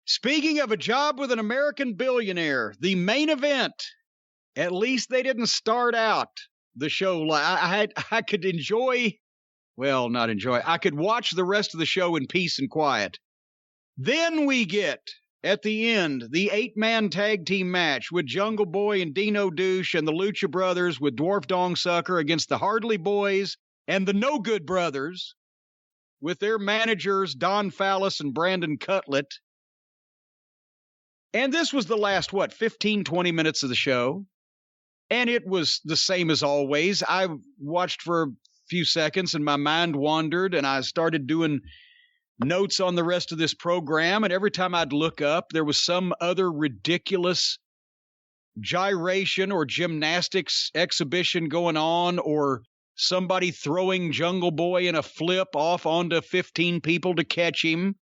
Speaking of a job with an American billionaire, the main event, at least they didn't start out the show. I could enjoy, well, not enjoy, I could watch the rest of the show in peace and quiet. Then we get, at the end, the 8-man tag team match with Jungle Boy and Dino Douche and the Lucha Brothers with Dwarf Dong Sucker against the Hardley Boys and the No Good Brothers with their managers, Don Fallis and Brandon Cutlet. And this was the last, 15, 20 minutes of the show. And it was the same as always. I watched for a few seconds and my mind wandered and I started doing notes on the rest of this program. And every time I'd look up, there was some other ridiculous gyration or gymnastics exhibition going on, or somebody throwing Jungle Boy in a flip off onto 15 people to catch him.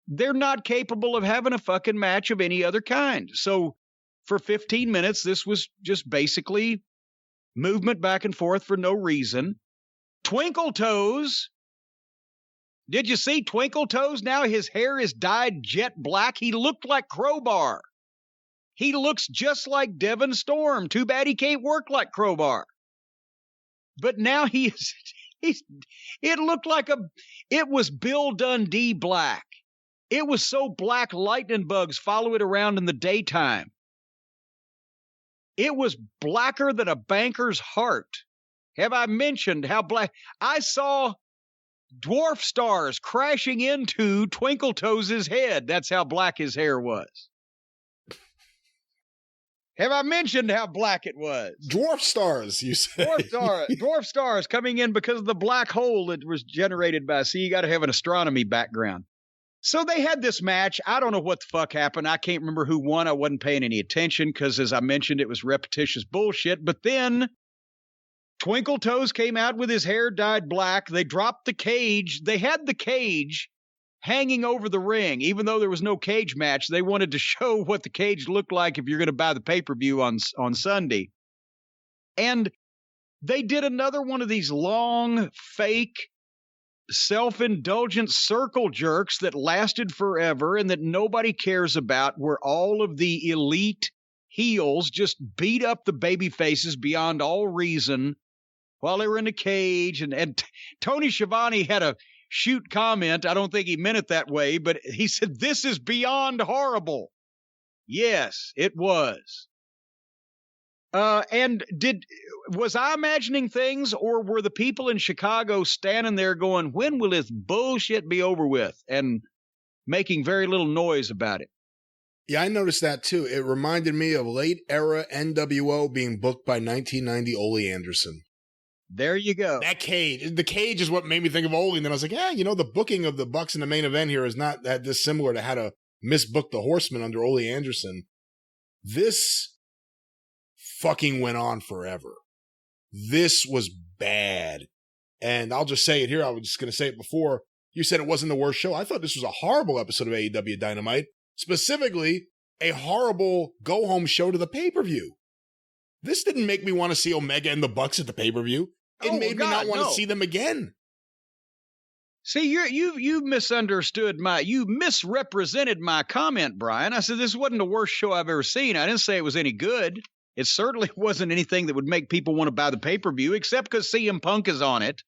They're not capable of having a fucking match of any other kind. So for 15 minutes, this was just basically movement back and forth for no reason. Twinkle Toes. Did you see Twinkle Toes? Now his hair is dyed jet black. He looked like Crowbar. He looks just like Devon Storm. Too bad he can't work like Crowbar. But now it looked like it was Bill Dundee black. It was so black lightning bugs follow it around in the daytime. It was blacker than a banker's heart. Have I mentioned how black? I saw dwarf stars crashing into Twinkle Toes' head. That's how black his hair was. Have I mentioned how black it was? Dwarf stars, you say. Dwarf stars coming in because of the black hole that was generated by. See, you got to have an astronomy background. So they had this match. I don't know what the fuck happened. I can't remember who won. I wasn't paying any attention because, as I mentioned, it was repetitious bullshit. But then Twinkle Toes came out with his hair dyed black. They dropped the cage. They had the cage hanging over the ring. Even though there was no cage match, they wanted to show what the cage looked like if you're going to buy the pay-per-view on Sunday. And they did another one of these long, fake, self-indulgent circle jerks that lasted forever and that nobody cares about, where all of the elite heels just beat up the baby faces beyond all reason while they were in the cage. And Tony Schiavone had a shoot comment. I don't think he meant it that way, but he said, "This is beyond horrible." Yes, it was. And was I imagining things, or were the people in Chicago standing there going, when will this bullshit be over with, and making very little noise about it? Yeah, I noticed that too. It reminded me of late era NWO being booked by 1990 Ole Anderson. There you go. That cage. The cage is what made me think of Ole. And then I was like, yeah, the booking of the Bucks in the main event here is not that dissimilar to how to misbook the Horsemen under Ole Anderson. This fucking went on forever. This was bad. And I'll just say it here. I was just going to say it before. You said it wasn't the worst show. I thought this was a horrible episode of AEW Dynamite. Specifically, a horrible go-home show to the pay-per-view. This didn't make me want to see Omega and the Bucks at the pay-per-view. It made me not want to see them again. See, you misunderstood you misrepresented my comment, Brian. I said this wasn't the worst show I've ever seen. I didn't say it was any good. It certainly wasn't anything that would make people want to buy the pay-per-view, except because CM Punk is on it.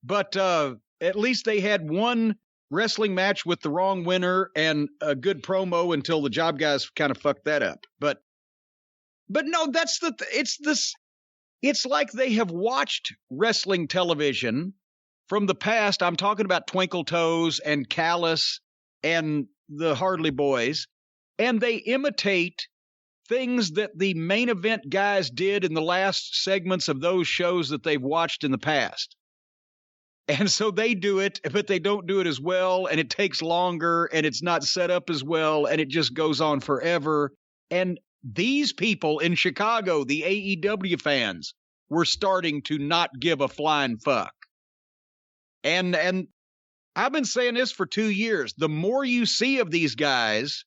But at least they had one wrestling match with the wrong winner and a good promo until the job guys kind of fucked that up. But no, that's it's like they have watched wrestling television from the past. I'm talking about Twinkle Toes and Callus and the Hardley Boys, and they imitate things that the main event guys did in the last segments of those shows that they've watched in the past. And so they do it, but they don't do it as well, and it takes longer, and it's not set up as well, and it just goes on forever. And these people in Chicago, the AEW fans, were starting to not give a flying fuck. And I've been saying this for 2 years. The more you see of these guys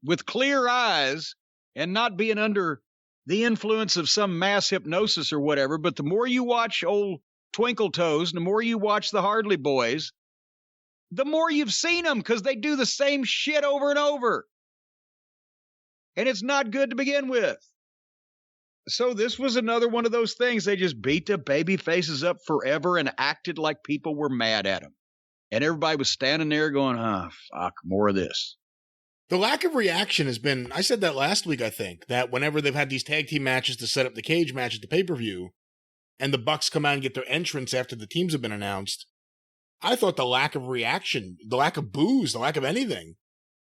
with clear eyes and not being under the influence of some mass hypnosis or whatever, but the more you watch old Twinkle Toes, and the more you watch the Hardley Boys, the more you've seen them, because they do the same shit over and over. And it's not good to begin with. So this was another one of those things. They just beat the baby faces up forever and acted like people were mad at them. And everybody was standing there going, fuck, more of this. The lack of reaction has been, I said that last week, I think, that whenever they've had these tag team matches to set up the cage match at the pay-per-view, and the Bucks come out and get their entrance after the teams have been announced, I thought the lack of reaction, the lack of boos, the lack of anything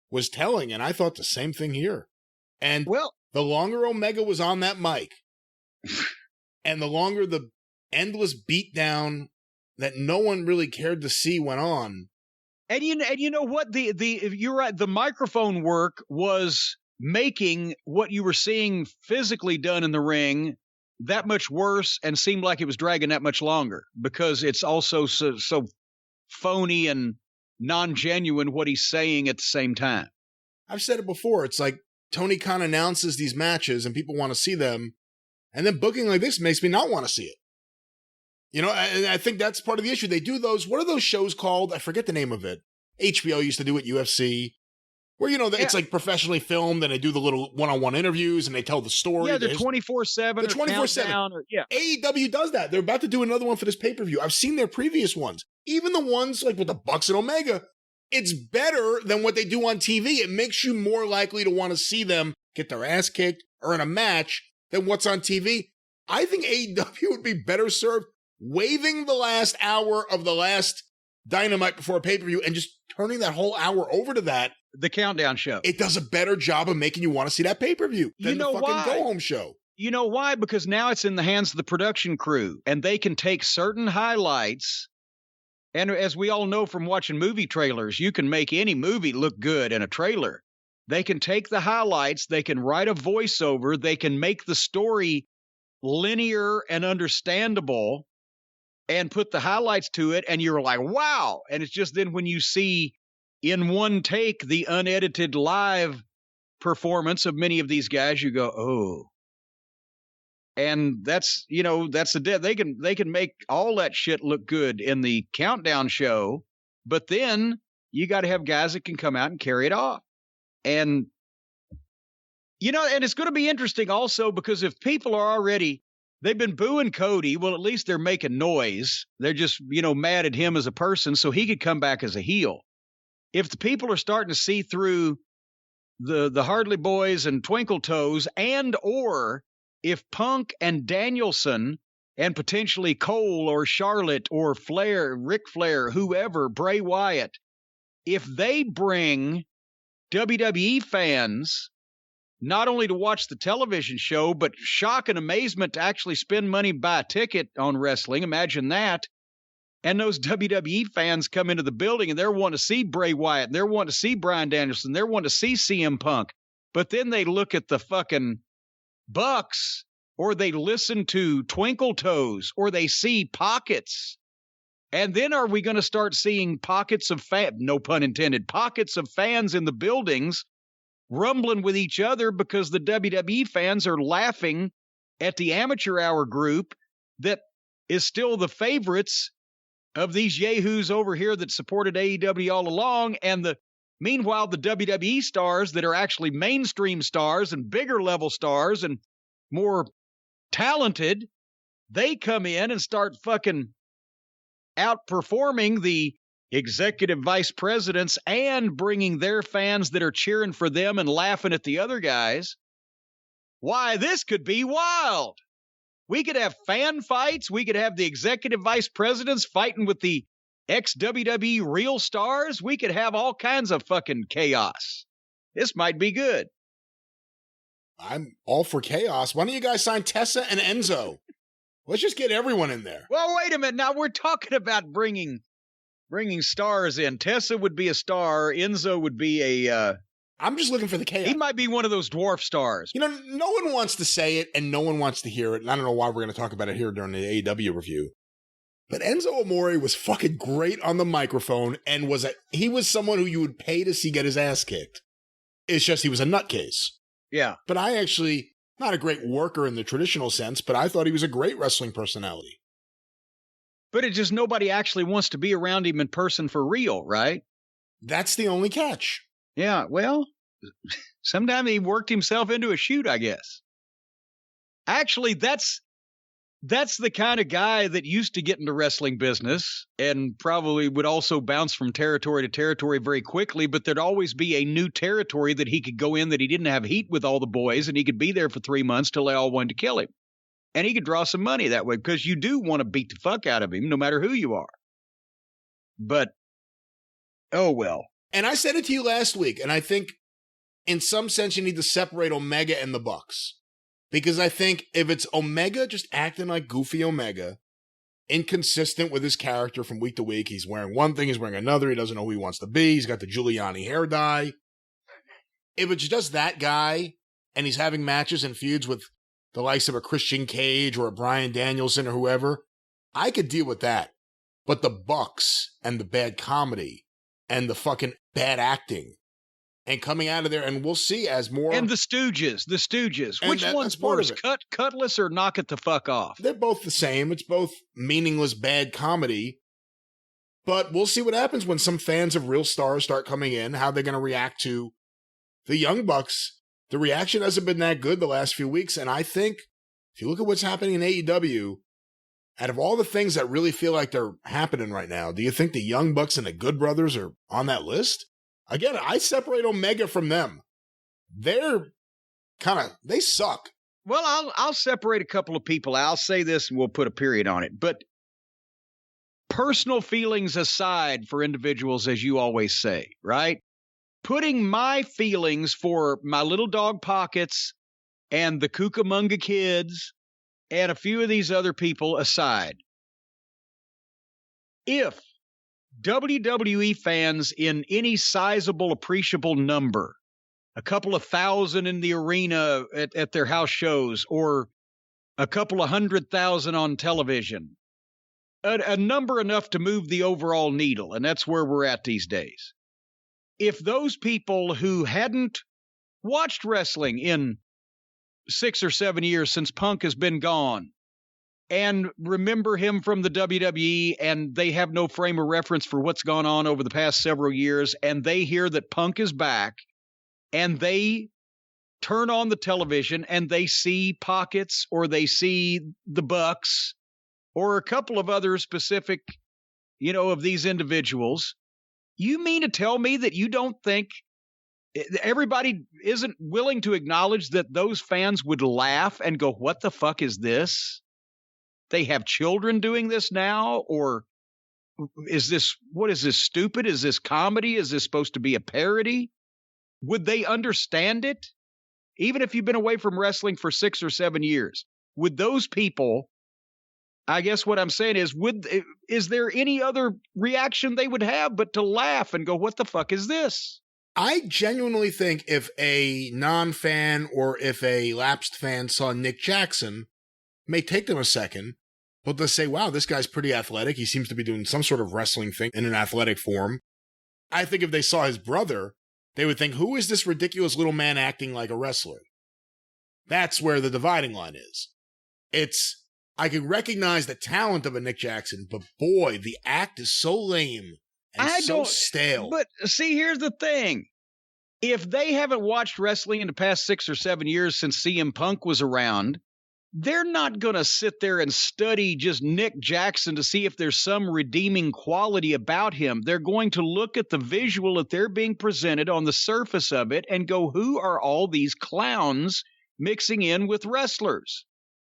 was telling, and I thought the same thing here. And the longer Omega was on that mic, and the longer the endless beatdown that no one really cared to see went on. And you know what? You're right. The microphone work was making what you were seeing physically done in the ring that much worse, and seemed like it was dragging that much longer, because it's also so phony and non-genuine what he's saying at the same time. I've said it before. It's like Tony Khan announces these matches and people want to see them, and then booking like this makes me not want to see it. You know, and I think that's part of the issue. They do those, what are those shows called? I forget the name of it. HBO used to do it, UFC, where, you know, it's like professionally filmed, and they do the little one-on-one interviews and they tell the story. Yeah, they're 24/7. They're 24/7. Yeah. AEW does that. They're about to do another one for this pay-per-view. I've seen their previous ones. Even the ones like with the Bucks and Omega, it's better than what they do on TV. It makes you more likely to want to see them get their ass kicked or in a match than what's on TV. I think AEW would be better served waiving the last hour of the last Dynamite before a pay-per-view and just turning that whole hour over to that. The countdown show. It does a better job of making you want to see that pay-per-view than the fucking go-home show. You know why? Because now it's in the hands of the production crew, and they can take certain highlights. And as we all know from watching movie trailers, you can make any movie look good in a trailer. They can take the highlights, they can write a voiceover, they can make the story linear and understandable, and put the highlights to it, and you're like, wow. And it's just then when you see in one take the unedited live performance of many of these guys, you go, oh. And that's, you know, that's the dead. They can make all that shit look good in the countdown show, but then you got to have guys that can come out and carry it off. And, you know, and it's going to be interesting also, because if people are already, they've been booing Cody, well, at least they're making noise. They're just, you know, mad at him as a person, so he could come back as a heel. If the people are starting to see through the Hardy Boys and Twinkle Toes, and or if Punk and Danielson and potentially Cole or Charlotte or Flair, Ric Flair, whoever, Bray Wyatt, if they bring WWE fans not only to watch the television show, but shock and amazement to actually spend money, buy a ticket on wrestling, imagine that. And those WWE fans come into the building and they're wanting to see Bray Wyatt, and they're wanting to see Bryan Danielson, they're wanting to see CM Punk. But then they look at the fucking Bucks, or they listen to Twinkle Toes, or they see pockets. And then are we going to start seeing pockets of no pun intended, pockets of fans in the buildings rumbling with each other because the WWE fans are laughing at the amateur hour group that is still the favorites of these yahoos over here that supported AEW all along. And meanwhile, the WWE stars that are actually mainstream stars and bigger level stars and more talented, they come in and start fucking outperforming the executive vice presidents and bringing their fans that are cheering for them and laughing at the other guys. Why, this could be wild. We could have fan fights. We could have the executive vice presidents fighting with the ex-WWE real stars. We could have all kinds of fucking chaos. This might be good. I'm all for chaos. Why don't you guys sign Tessa and Enzo? Let's just get everyone in there. Well, wait a minute. Now we're talking about bringing stars in. Tessa would be a star. Enzo would be a... I'm just looking for the chaos. He might be one of those dwarf stars. You know, no one wants to say it, and no one wants to hear it, and I don't know why we're going to talk about it here during the AEW review. But Enzo Amore was fucking great on the microphone, and he was someone who you would pay to see get his ass kicked. It's just he was a nutcase. Yeah. But I actually, not a great worker in the traditional sense, but I thought he was a great wrestling personality. But it just nobody actually wants to be around him in person for real, right? That's the only catch. Yeah, well, sometimes he worked himself into a shoot, I guess. Actually, that's the kind of guy that used to get into wrestling business and probably would also bounce from territory to territory very quickly, but there'd always be a new territory that he could go in that he didn't have heat with all the boys, and he could be there for 3 months till they all wanted to kill him. And he could draw some money that way because you do want to beat the fuck out of him no matter who you are. But, oh well. And I said it to you last week, and I think in some sense you need to separate Omega and the Bucks. Because I think if it's Omega just acting like goofy Omega, inconsistent with his character from week to week, he's wearing one thing, he's wearing another, he doesn't know who he wants to be, he's got the Giuliani hair dye. If it's just that guy, and he's having matches and feuds with the likes of a Christian Cage or a Bryan Danielson or whoever, I could deal with that. But the Bucks and the bad comedy and the fucking bad acting and coming out of there, and we'll see as more... And the Stooges. Which one's worse, Cutlass or Knock It the Fuck Off? They're both the same. It's both meaningless bad comedy. But we'll see what happens when some fans of real stars start coming in, how they're going to react to the Young Bucks. The reaction hasn't been that good the last few weeks, and I think, if you look at what's happening in AEW, out of all the things that really feel like they're happening right now, do you think the Young Bucks and the Good Brothers are on that list? Again, I separate Omega from them. They're they suck. Well, I'll separate a couple of people. I'll say this and we'll put a period on it. But personal feelings aside for individuals, as you always say, right? Putting my feelings for my little dog Pockets and the Cucamonga Kids and a few of these other people aside. If WWE fans in any sizable, appreciable number, a couple of thousand in the arena at their house shows, or a couple of 100,000 on television, a number enough to move the overall needle, and that's where we're at these days. If those people who hadn't watched wrestling in 6 or 7 years since Punk has been gone, and remember him from the WWE, and they have no frame of reference for what's gone on over the past several years, and they hear that Punk is back, and they turn on the television, and they see Pockets, or they see the Bucks, or a couple of other specific, of these individuals, you mean to tell me that you don't think everybody isn't willing to acknowledge that those fans would laugh and go, what the fuck is this? They have children doing this now? Or what is this, stupid? Is this comedy? Is this supposed to be a parody? Would they understand it? Even if you've been away from wrestling for 6 or 7 years, would those people, I guess what I'm saying is there any other reaction they would have but to laugh and go, what the fuck is this? I genuinely think if a non-fan or if a lapsed fan saw Nick Jackson, it may take them a second, but they'll say, wow, this guy's pretty athletic. He seems to be doing some sort of wrestling thing in an athletic form. I think if they saw his brother, they would think, who is this ridiculous little man acting like a wrestler? That's where the dividing line is. I can recognize the talent of a Nick Jackson, but boy, the act is so lame and so stale. But see, here's the thing. If they haven't watched wrestling in the past 6 or 7 years since CM Punk was around, they're not going to sit there and study just Nick Jackson to see if there's some redeeming quality about him. They're going to look at the visual that they're being presented on the surface of it and go, who are all these clowns mixing in with wrestlers?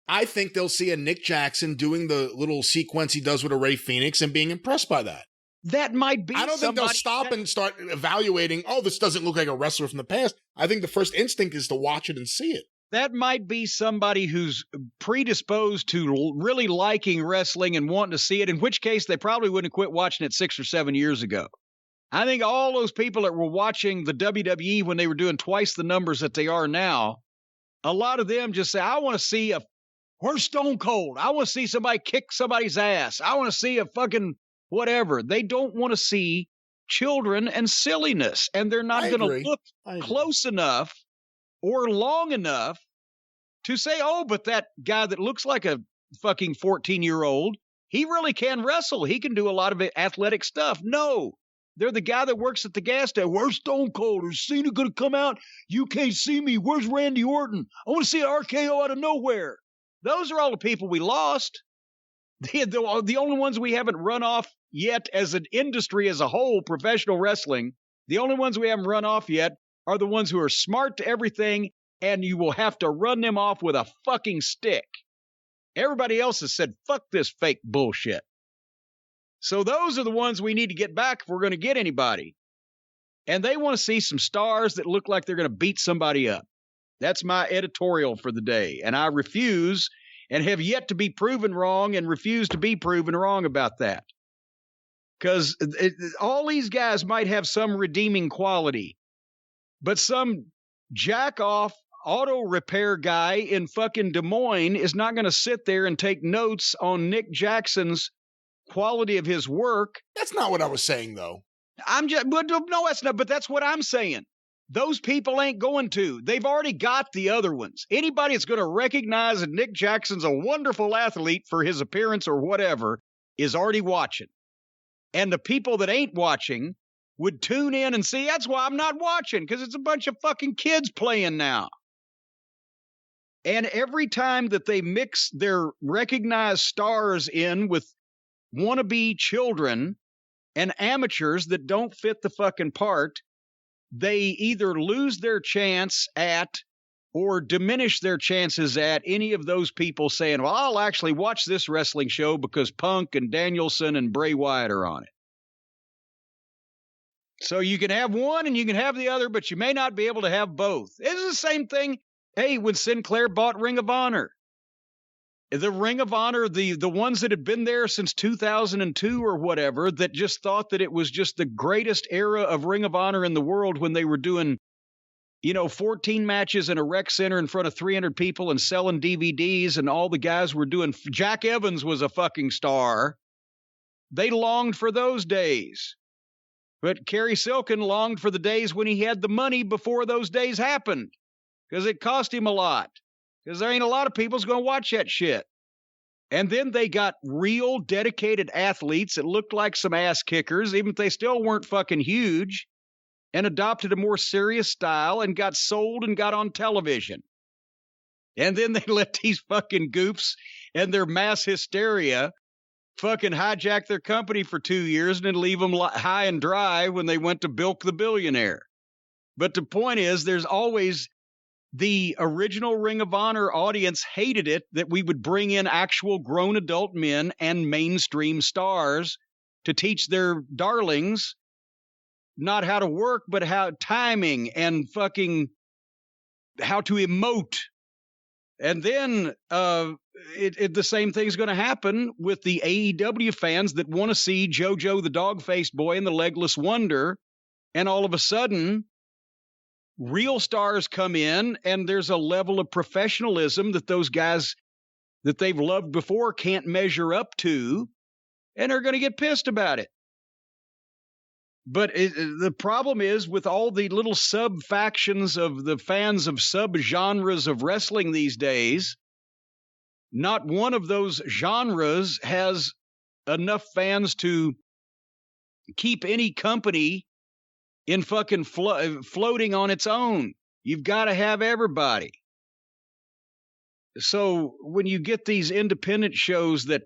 I think they'll see a Nick Jackson doing the little sequence he does with a Ray Phoenix and being impressed by that. That might be. I don't think they'll stop and start evaluating, oh, this doesn't look like a wrestler from the past. I think the first instinct is to watch it and see it. That might be somebody who's predisposed to really liking wrestling and wanting to see it, in which case they probably wouldn't have quit watching it 6 or 7 years ago. I think all those people that were watching the WWE when they were doing twice the numbers that they are now, a lot of them just say, I want to see where's Stone Cold? I want to see somebody kick somebody's ass. I want to see a fucking whatever. They don't want to see children and silliness, and they're not going to look close enough or long enough to say, oh, but that guy that looks like a fucking 14-year-old He really can wrestle. He can do a lot of athletic stuff. No, they're the guy that works at the gas station. Where's Stone Cold? Is Cena going to come out? You can't see me. Where's Randy Orton? I want to see an RKO out of nowhere. Those are all the people we lost. The only ones we haven't run off yet as an industry as a whole, professional wrestling, the only ones we haven't run off yet are the ones who are smart to everything, and you will have to run them off with a fucking stick. Everybody else has said, fuck this fake bullshit. So those are the ones we need to get back if we're going to get anybody. And they want to see some stars that look like they're going to beat somebody up. That's my editorial for the day. And I refuse and have yet to be proven wrong and refuse to be proven wrong about that. Because all these guys might have some redeeming quality, but some jack-off auto repair guy in fucking Des Moines is not going to sit there and take notes on Nick Jackson's quality of his work. That's not what I was saying, though. No, that's not, but that's what I'm saying. Those people ain't going to. They've already got the other ones. Anybody that's going to recognize that Nick Jackson's a wonderful athlete for his appearance or whatever is already watching. And the people that ain't watching would tune in and see. That's why I'm not watching, because it's a bunch of fucking kids playing now. And every time that they mix their recognized stars in with wannabe children and amateurs that don't fit the fucking part, they either lose their chance at or diminish their chances at any of those people saying, well, I'll actually watch this wrestling show because Punk and Danielson and Bray Wyatt are on it. So you can have one and you can have the other, but you may not be able to have both. It's the same thing. Hey, when Sinclair bought Ring of Honor, the Ring of Honor, the ones that had been there since 2002 or whatever, that just thought that it was just the greatest era of Ring of Honor in the world when they were doing, 14 matches in a rec center in front of 300 people and selling DVDs, and all the guys were doing, Jack Evans was a fucking star. They longed for those days. But Kerry Silkin longed for the days when he had the money before those days happened, because it cost him a lot. Because there ain't a lot of people's going to watch that shit. And then they got real dedicated athletes that looked like some ass kickers, even if they still weren't fucking huge, and adopted a more serious style and got sold and got on television. And then they let these fucking goofs and their mass hysteria fucking hijack their company for 2 years and then leave them high and dry when they went to bilk the billionaire. But the point is, there's always the original Ring of Honor audience hated it that we would bring in actual grown adult men and mainstream stars to teach their darlings not how to work, but how timing and fucking how to emote. And then the same thing's going to happen with the AEW fans that want to see JoJo the dog-faced boy and the Legless Wonder, and all of a sudden real stars come in, and there's a level of professionalism that those guys that they've loved before can't measure up to, and they're going to get pissed about it. But the problem is, with all the little sub-factions of the fans of sub-genres of wrestling these days, not one of those genres has enough fans to keep any company in fucking floating on its own. You've got to have everybody. So when you get these independent shows that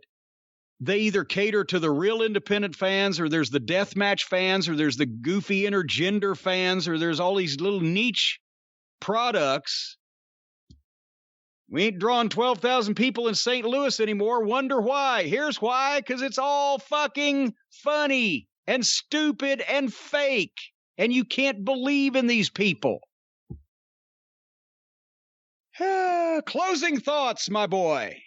they either cater to the real independent fans, or there's the deathmatch fans, or there's the goofy intergender fans, or there's all these little niche products. We ain't drawing 12,000 people in St. Louis anymore. Wonder why? Here's why. Because it's all fucking funny and stupid and fake. And you can't believe in these people. Closing thoughts, my boy.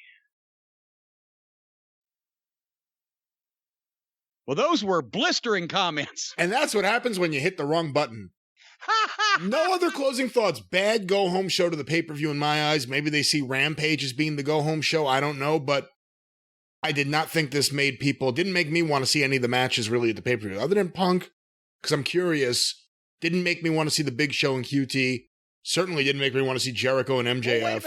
Well, those were blistering comments. And that's what happens when you hit the wrong button. No other closing thoughts. Bad go-home show to the pay-per-view in my eyes. Maybe they see Rampage as being the go-home show. I don't know, but I did not think this didn't make me want to see any of the matches really at the pay-per-view. Other than Punk, because I'm curious. Didn't make me want to see the Big Show and QT. Certainly didn't make me want to see Jericho and MJF.